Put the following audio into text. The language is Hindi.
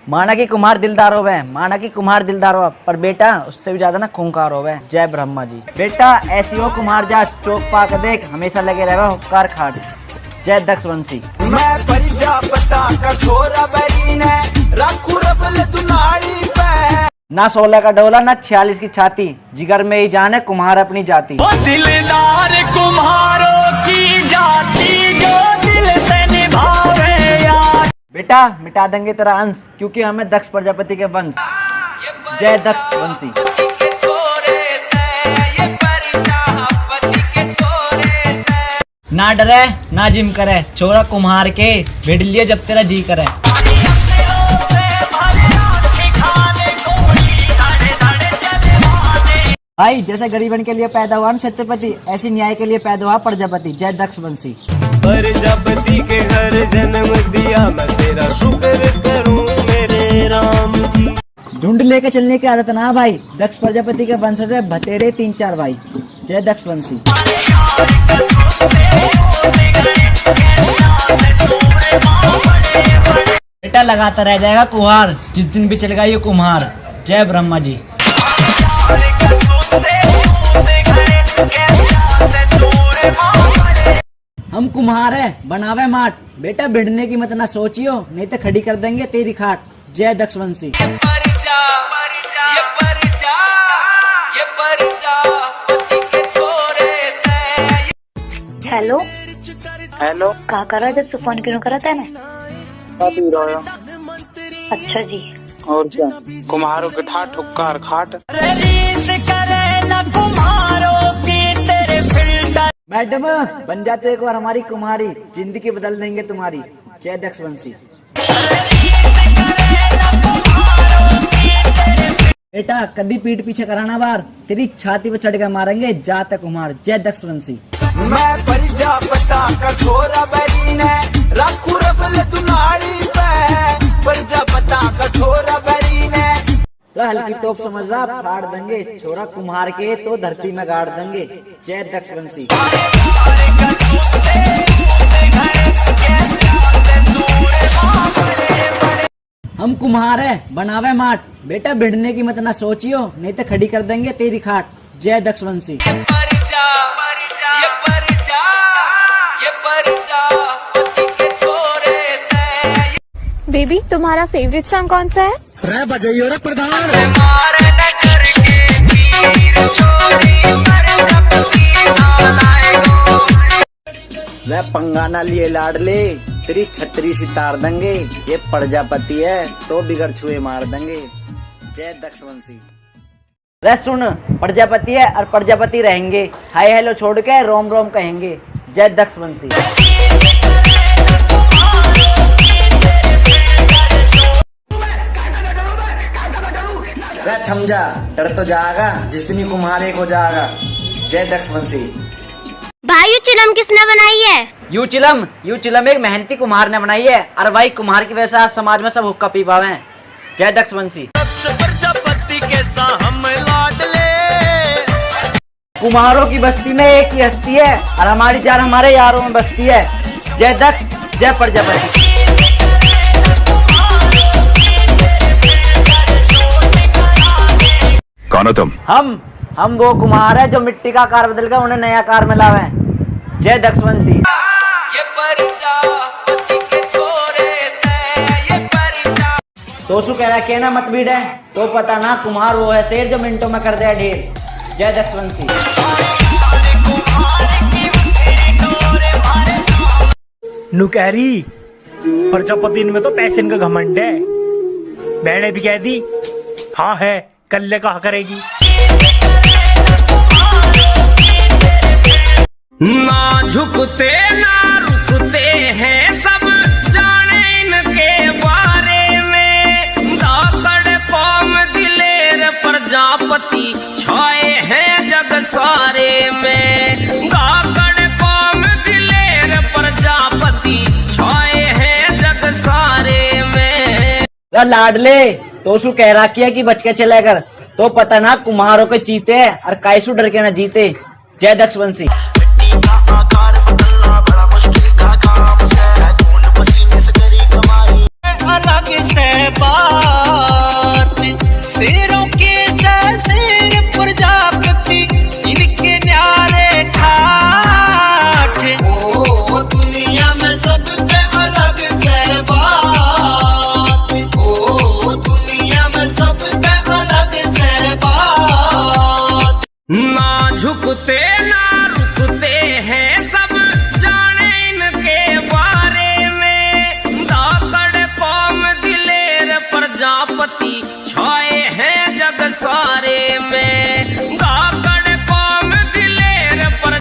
माना कि कुम्हार दिलदार हो गए, माना कि कुम्हार दिलदार हो, पर बेटा उससे भी ज्यादा ना खूंखार हो गए। जय ब्रह्मा जी। बेटा ऐसी हो कुम्हार जात, चौक पाक देख हमेशा लगे रहे हुक्कार खाट। जय दक्ष वंशी। मैं प्रजापता कठोरा बरीने रखू रबल दुनाड़ी पे। ना 16 का डोला ना 46 की छाती, जिगर में ही जाने कुम्हार अपनी जाति। ओ दिलदार कुम्हारों की जाति जो दिल से निभावे यार। बेटा मिटा देंगे तेरा अंश, क्योंकि हमें दक्ष प्रजापति के वंश। जय दक्ष वंशी। ना डरे ना जिम करे, छोरा कुम्हार के भिड़ लिए जब तेरा जी करे। भाई जैसे गरीबन के लिए पैदा हुआ छत्रपति, ऐसी न्याय के लिए पैदा हुआ प्रजापति। जय दक्ष वंशी। प्रजापति के हर जन्म दिया मैं तेरा शुक्र करूं मेरे राम। ढूंढ लेके चलने की आदत ना भाई, दक्ष प्रजापति के वंशज है भतेरे 3-4 भाई। जय दक्ष वंशी। बेटा लगाता रह जाएगा कुम्हार, जिस दिन भी चलेगा ये कुम्हार। जय ब्रह्मा जी। हम कुम्हार है बनावे माट, बेटा भिड़ने की मत ना सोचियो, नहीं तो खड़ी कर देंगे तेरी खाट। जय दक्ष वंशी। हेलो हेलो, कहा करा जब से फोन क्यों करा था ना? पी रहा हूँ। अच्छा जी। और क्या, कुम्हारों के ठाट हुक्कार खाट। मैडम बन जाते एक बार हमारी कुम्हारी, जिंदगी बदल देंगे तुम्हारी। जय दक्ष वंशी। बेटा कभी पीठ पीछे कराना बार, तेरी छाती पे चढ़ के मारेंगे जाते कुम्हार। जय दक्ष वंशी। मैं प्रजापता कठोरा बरीने रखू रबल दुनाड़ी पे। प्रजापता कठोरा बरीने तो हल्की तोप समझ रहा, फाड़ देंगे छोरा कुम्हार के तो धरती में गाड़ देंगे। जय दक्ष वंशी। हम कुम्हार है बनावे माट, बेटा भिड़ने की मत ना सोचियो, नहीं तो खड़ी कर देंगे तेरी खाट। जय दक्ष वंशी। बेबी तुम्हारा फेवरेट सॉन्ग कौन सा है? रे बजाइयो रे प्रधान। वह पंगाना लिए लाडले, तेरी छतरी सी तार देंगे। ये प्रजापति है तो बिगड़ छुए मार देंगे। जय दक्ष वंशी। वह सुन प्रजापति है और प्रजापति रहेंगे, हाय हेलो छोड़ के रोम रोम कहेंगे। जय दक्ष वंशी। वह थम जा, डर तो जाएगा जिस दिन कुम्हार एक हो जाएगा। जय दक्ष वंशी। भाई यू चिलम किसने बनाई है? यू चिलम एक मेहनती कुम्हार ने बनाई है, और भाई कुम्हार की वजह से आज समाज में सब हुक्का पी पावे हैं। जय दक्ष वंशी। प्रजापति के हम लाडले। कुम्हारों की बस्ती में एक ही हस्ती है, और हमारी जान हमारे यारों में बसती है। जय दक्ष जय प्रजापति। कौन हो तुम? हम वो कुम्हार है जो मिट्टी का आकार बदल कर उन्हें नया आकार में लावे। जय दक्ष वंशी। तो शू कह रहा है ना मत भीड़ है, तो पता ना कुम्हार वो है शेर जो मिनटों में कर दे ढेर। जय दक्ष वंशी। नुकहरी प्रजापति में तो पैशन का घमंड है। बहने भी कह दी हाँ है, कल्ले कहा करेगी। ना झुकते ना रुकते हैं सब जाने इनके बारे में। धाकड़ कौम दिलेर प्रजापति छाए हैं जग सारे में। धाकड़ कौम दिलेर प्रजापति छाए हैं जग सारे में। लाडले तो शू कह रहा किया कि बच के चले कर, तो पता ना कुम्हारों के चीते और कायसू डर के ना जीते। जय दक्ष वंशी। अलग से बात, शेर